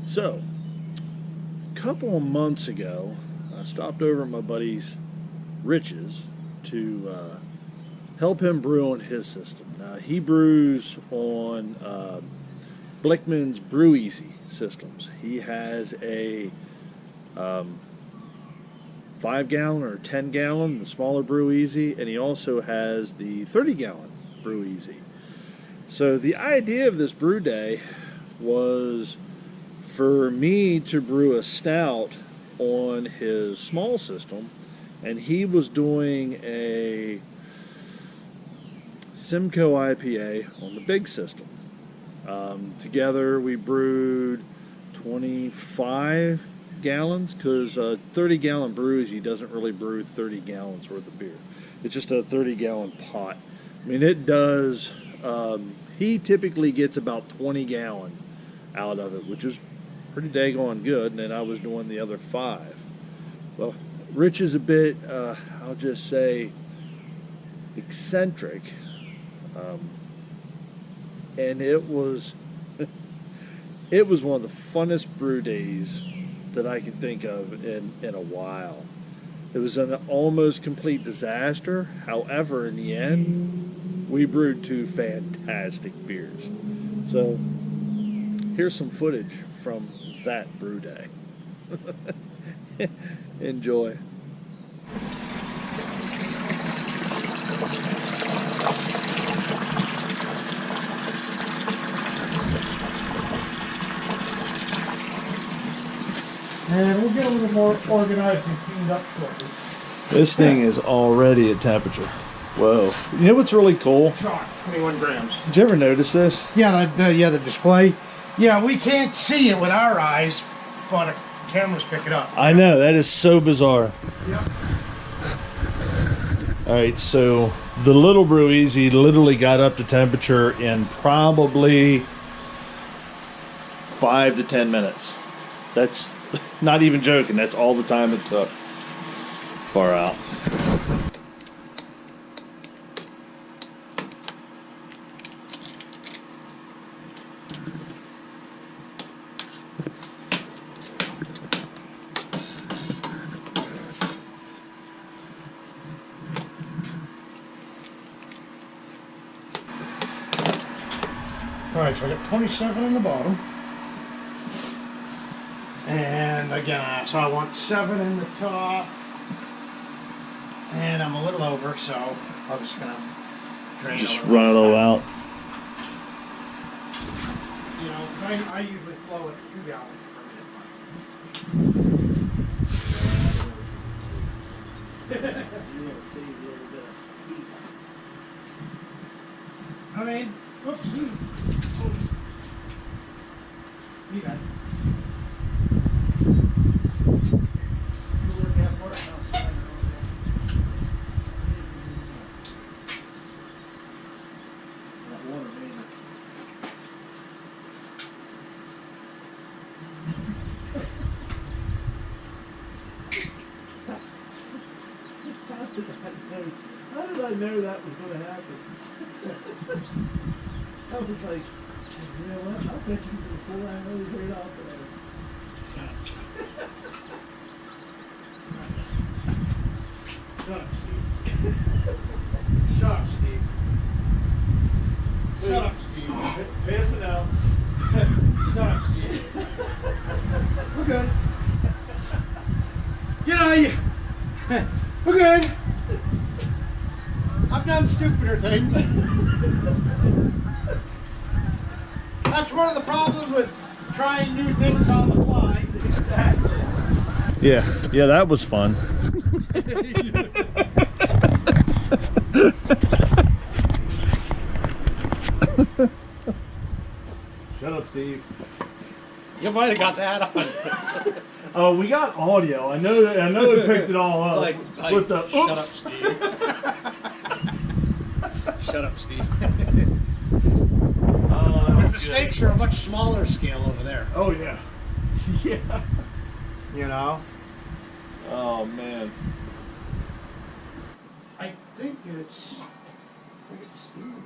So, a couple of months ago, I stopped over at my buddy's Rich's to help him brew on his system. Now, he brews on Blickman's Brew Easy systems. He has a 5-gallon or 10-gallon, the smaller Brew Easy, and he also has the 30-gallon Brew Easy. So the idea of this brew day was for me to brew a stout on his small system, and he was doing a Simcoe IPA on the big system. Together we brewed 25 gallons, because a 30-gallon Brew Easy doesn't really brew 30 gallons worth of beer. It's just a 30-gallon pot. I mean, it does, he typically gets about 20 gallon out of it, which is pretty daggone good, and then I was doing the other 5. Well, Rich is a bit, I'll just say, eccentric, and it was it was one of the funnest brew days that I can think of in a while. It was an almost complete disaster. However, in the end, we brewed 2 fantastic beers. So here's some footage from that brew day. Enjoy. And we'll get a little more organized and cleaned up shortly. This thing is already at temperature. Whoa. You know what's really cool? Chalk, 21 grams. Did you ever notice this? Yeah, the display. Yeah, we can't see it with our eyes, but the cameras pick it up. I know, that is so bizarre. Yep. Alright, so the little Brew Easy literally got up to temperature in probably 5 to 10 minutes. That's not even joking, that's all the time it took. Far out. Alright, so I got 27 on the bottom. And again, so I want 7 in the top. And I'm a little over, so I'm just gonna drain Just over run it all out. You know, I usually flow at 2 gallons per minute. I mean, oops. You got it. How did I know that was going to happen? I was like, you know what? I'll bet you can pull that nose right off of there. Shut up, Steve. Shut up, Steve. Shut up, Steve. Pass it out. Shut up, Steve. We're good. You know, we're good. I've done stupider things. That's one of the problems with trying new things on the fly. Exactly. Yeah, that was fun. Shut up, Steve. You might have got that on. Oh, we got audio. I know it picked it all up. Like with the oops. Shut up, Steve. But the stakes are a much smaller scale over there. Oh yeah. Yeah. You know? Oh man. I think it's Steve.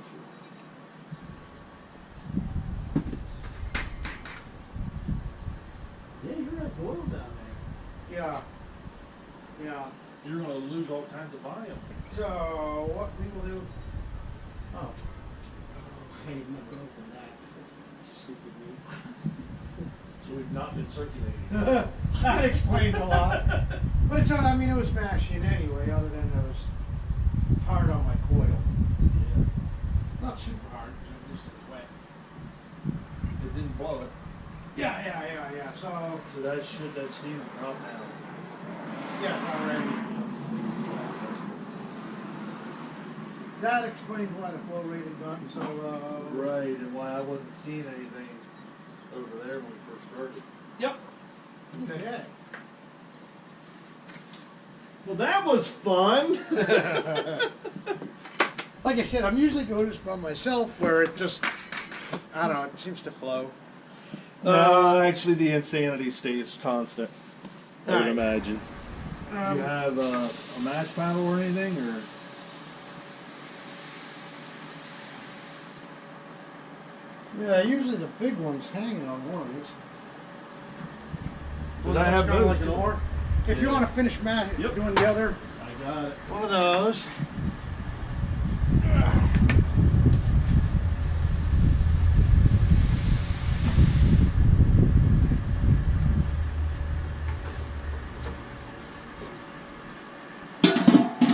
Yeah. Yeah. You're going to lose all kinds of volume. So what we will do? Oh, I didn't even open that. Stupid me. So we've not been circulating. That explains a lot. But it's, I mean, it was mashing anyway, other than it was hard on my coil. Yeah. Not super hard, just wet. It didn't blow it. Yeah. So That steam will drop down. yeah, already. That explains why the flow rate had gotten so Right, and why I wasn't seeing anything over there when we first started. Yep. Okay. Well, that was fun. Like I said, I'm usually doing this by myself, where it just, I don't know, it seems to flow. Actually, the insanity stays constant. I would Alright. imagine. Do you have a match paddle or anything, or? Yeah, usually the big one's hanging on one of these. Does I have Kinda those? like an oar. If you Yeah. want to finish Yep. doing the other, I got it. one of those.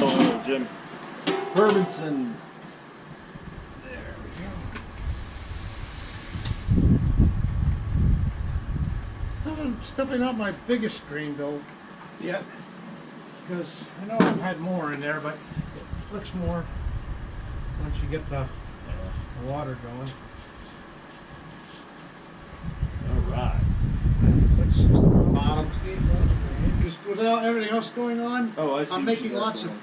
Oh, Jim Hermanson. It's definitely not my biggest screen though yet, because I know I've had more in there, but it looks more once you get the water going. All right. It's like 60 on the bottom. Just without everything else going on, Oh, I see. I'm what making you got lots of going.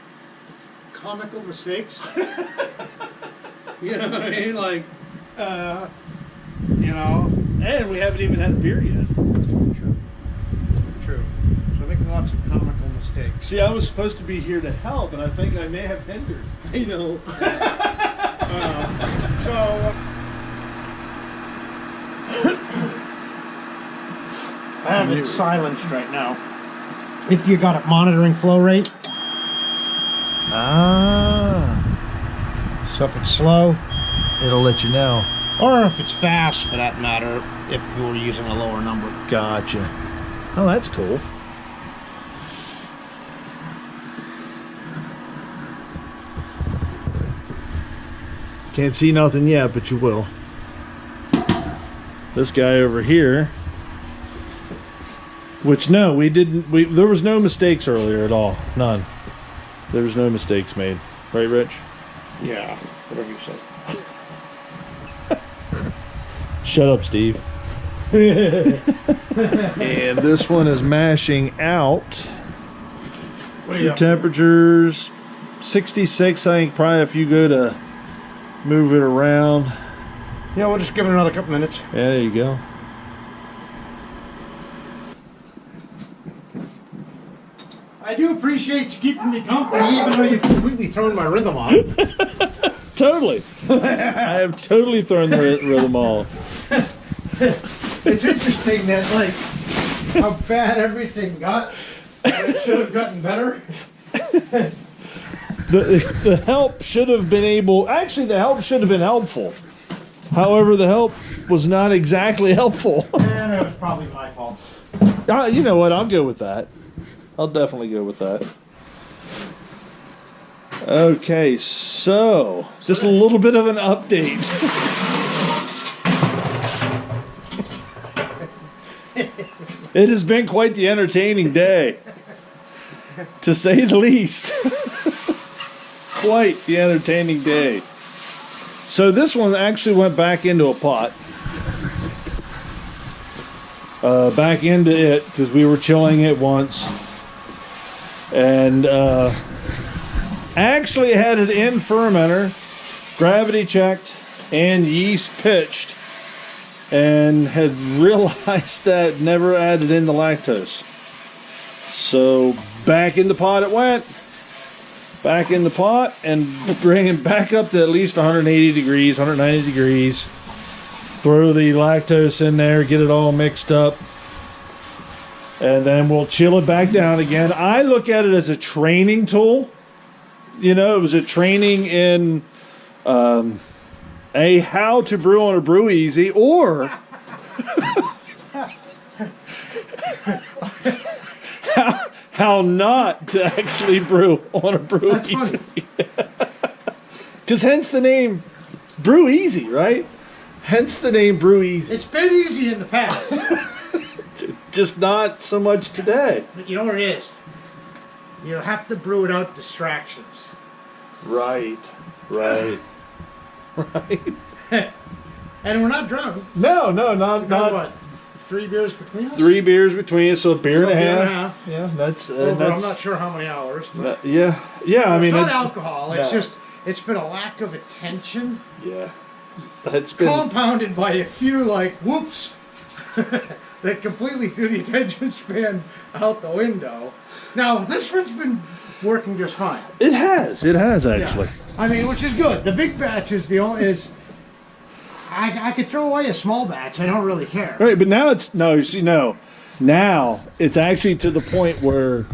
comical mistakes. You know what I mean? Like, you know. And we haven't even had a beer yet. True. So I'm making lots of comical mistakes. See, I was supposed to be here to help, and I think I may have hindered. You know. I have it silenced right now. If you got it monitoring flow rate, Ah, so if it's slow, it'll let you know. or if it's fast for that matter, if you were using a lower number. Gotcha. Oh, that's cool. Can't see nothing yet, but you will. This guy over here, which no, we didn't. There was no mistakes earlier at all. None. There was no mistakes made. Right, Rich? Yeah, whatever you say. Shut up, Steve. And this one is mashing out. True temperatures 66. I think probably if you go to move it around. Yeah, we'll just give it another couple minutes. Yeah, there you go. I do appreciate you keeping me company, even though you've completely thrown my rhythm off. Totally. I have totally thrown the rhythm off. It's interesting that, like, how bad everything got. But it should have gotten better. The help should have been able. Actually, the help should have been helpful. However, the help was not exactly helpful. And it was probably my fault. You know what? I'll go with that. I'll definitely go with that. Okay, so just a little bit of an update. It has been quite the entertaining day, to say the least. Quite the entertaining day. So this one actually went back into a pot. Back into it because we were chilling it once. And actually had it in fermenter, gravity checked, and yeast pitched, and had realized that never added in the lactose. So back in the pot it went. Back in the pot and bring it back up to at least 180 degrees, 190 degrees. Throw the lactose in there, get it all mixed up. and then we'll chill it back down again. I look at it as a training tool. You know, it was a training in how to brew on a brew easy, or how not to actually brew on a brew That's easy. Because hence the name Brew Easy, right? Hence the name Brew Easy. It's been easy in the past. Just not so much today. But you know what it is? You have to brew without distractions. Right. Right. And we're not drunk. No, not What? 3 beers between us? 3 beers between us, so a beer So and a a beer and a half. half. Yeah, that's Over, I'm not sure how many hours. But yeah. I mean, it's not it- alcohol. It's no. just, it's been a lack of attention, yeah, it's been compounded by a few like whoops that completely threw the attention span out the window. Now this one's been working just fine. It has actually. Yeah. I mean, which is good. The big batch is the only is. I could throw away a small batch. I don't really care. Right, but now it's now it's actually to the point where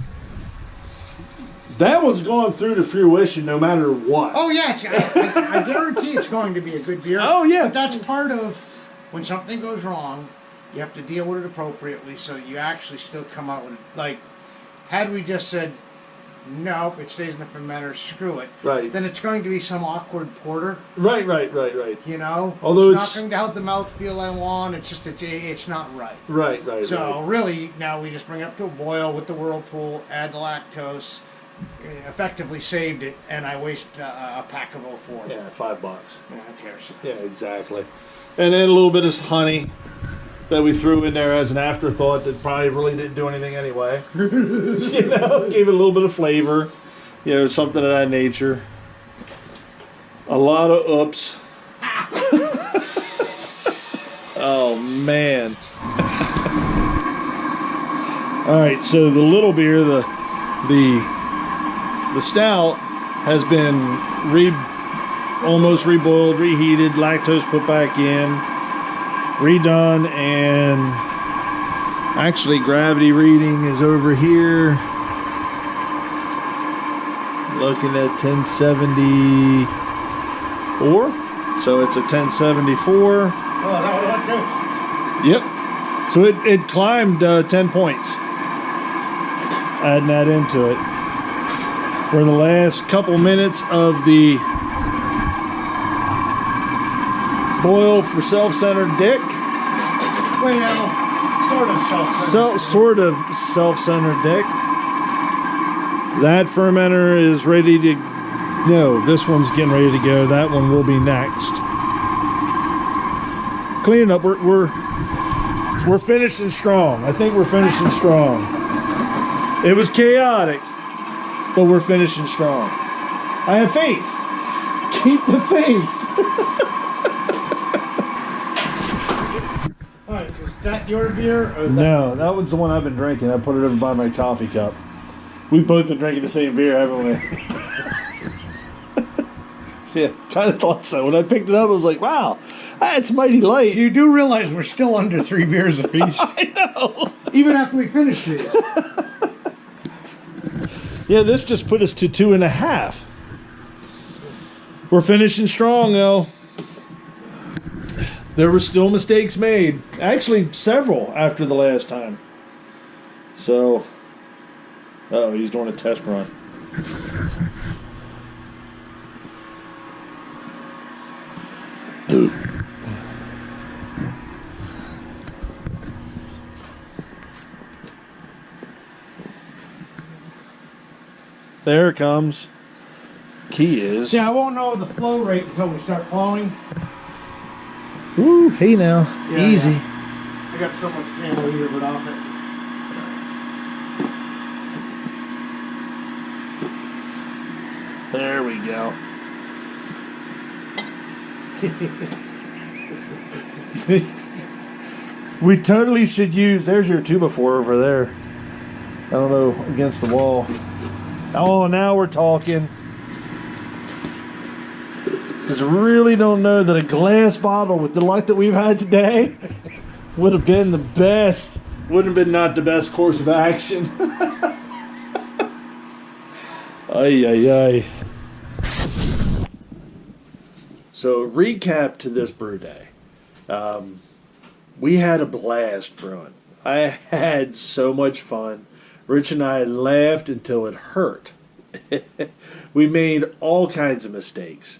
that one's going through to fruition no matter what. Oh yeah, I guarantee it's going to be a good beer. Oh, yeah. But that's part of when something goes wrong, you have to deal with it appropriately so you actually still come out with it. Like, had we just said, nope, it stays in the fermenter, screw it. Right. Then it's going to be some awkward porter, Right. you know? Although it's it's- not going to have the mouthfeel I want, it's just, it's not right. Right. So really, now we just bring it up to a boil with the whirlpool, add the lactose, effectively saved it, and I waste a pack of 04. Yeah, $5. Yeah, who cares? Yeah, exactly. And then a little bit of honey that we threw in there as an afterthought that probably really didn't do anything anyway. You know, gave it a little bit of flavor. You know, something of that nature. A lot of oops. Oh man. All right, so the little beer, the stout has been almost reboiled, reheated, lactose put back in, redone, and actually gravity reading is over here. Looking at 1074. So it's a 1074. Oh, that would Yep. So it climbed 10 points. Adding that into it. We're in the last couple minutes of the boil for self-centered Dick. well, sort of self-centered. Sort of self-centered Dick. That fermenter is ready to. No, this one's getting ready to go. That one will be next. Cleaning up. We're finishing strong. I think we're finishing strong. It was chaotic, but we're finishing strong. I have faith. Keep the faith. All right, is that your beer? Or is No, that one's the one I've been drinking. I put it over by my coffee cup. We've both been drinking the same beer, haven't we? Yeah, kind of thought so. When I picked it up, I was like, wow, that's mighty light. You do realize we're still under 3 beers apiece, I know. even after we finish these. Yeah, this just put us to 2.5. We're finishing strong, though. There were still mistakes made. Actually, several after the last time. So, oh, he's doing a test run. There it comes. Key is. See, I won't know the flow rate until we start plowing. Woo, hey now. Yeah, Easy. I got so much camo here, but off it. There we go. We totally should use. There's your 2x4 over there. I don't know, against the wall. Oh, now we're talking. Because I really don't know that a glass bottle with the luck that we've had today would have been the best Would have been not the best course of action. Ay, ay, ay. So, recap to this brew day. We had a blast brewing. I had so much fun. Rich and I laughed until it hurt. We made all kinds of mistakes.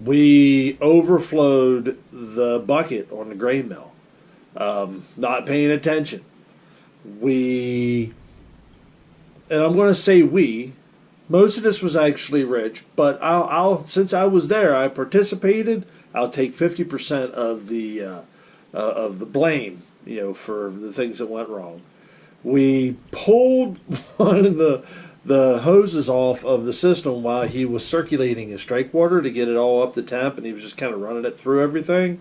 We overflowed the bucket on the grain mill, not paying attention. And I'm going to say most of this was actually Rich, but I'll since I was there, I participated. I'll take 50% of the blame, for the things that went wrong. We pulled one of the hoses off of the system while he was circulating his strike water to get it all up to temp, and he was just kind of running it through everything.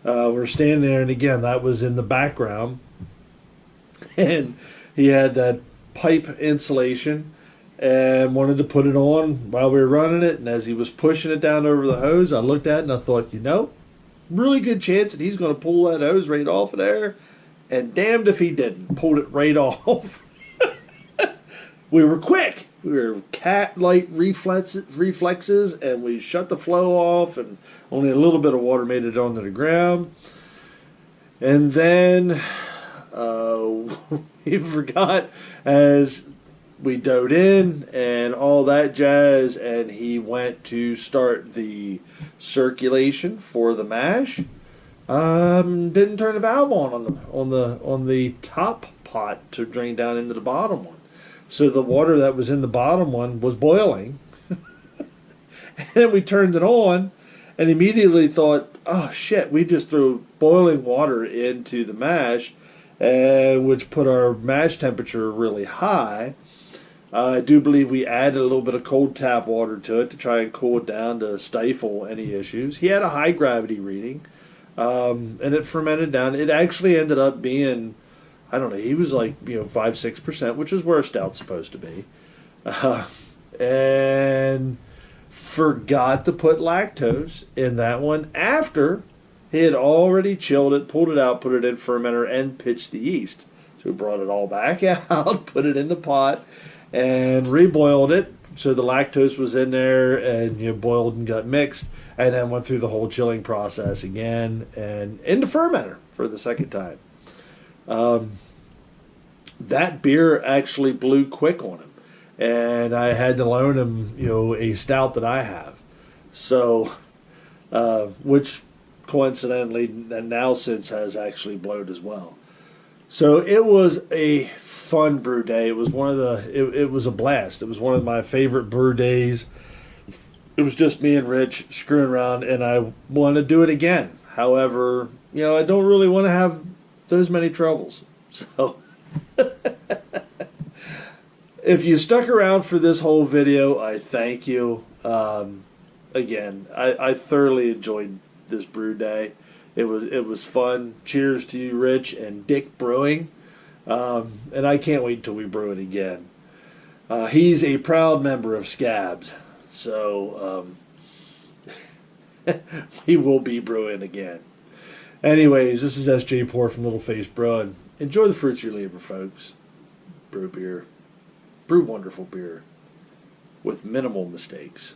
We're standing there, and again, that was in the background, and he had that pipe insulation and wanted to put it on while we were running it, and as he was pushing it down over the hose, I looked at it and I thought, really good chance that he's going to pull that hose right off of there, and damned if he didn't. Pulled it right off. We were quick. We were cat-like reflexes, and we shut the flow off, and only a little bit of water made it onto the ground. And then we forgot as we dove in and all that jazz, and he went to start the circulation for the mash. Didn't turn the valve on the top pot to drain down into the bottom one. So the water that was in the bottom one was boiling. And then we turned it on and immediately thought, oh shit, we just threw boiling water into the mash, which put our mash temperature really high. I do believe we added a little bit of cold tap water to it to try and cool it down to stifle any issues. He had a high gravity reading. And it fermented down. It actually ended up being, I don't know, he was like, 5-6%, which is where a stout's supposed to be. And forgot to put lactose in that one after he had already chilled it, pulled it out, put it in fermenter, and pitched the yeast. So we brought it all back out, put it in the pot, and reboiled it. So the lactose was in there and boiled and got mixed, and then went through the whole chilling process again and into fermenter for the second time. That beer actually blew quick on him, and I had to loan him, a stout that I have. So, which coincidentally now since has actually blown as well. So it was a fun brew day. It was it was a blast. It was one of my favorite brew days. It was just me and Rich screwing around, and I want to do it again. However, I don't really want to have those many troubles. So, if you stuck around for this whole video, I thank you. Again, I thoroughly enjoyed this brew day. It was fun. Cheers to you, Rich and Dick Brewing. And I can't wait till we brew it again. He's a proud member of Scabs, so we will be brewing again. Anyways, this is SJ Poor from Little Face Brewing. Enjoy the fruits of your labor, folks. Brew beer. Brew wonderful beer with minimal mistakes.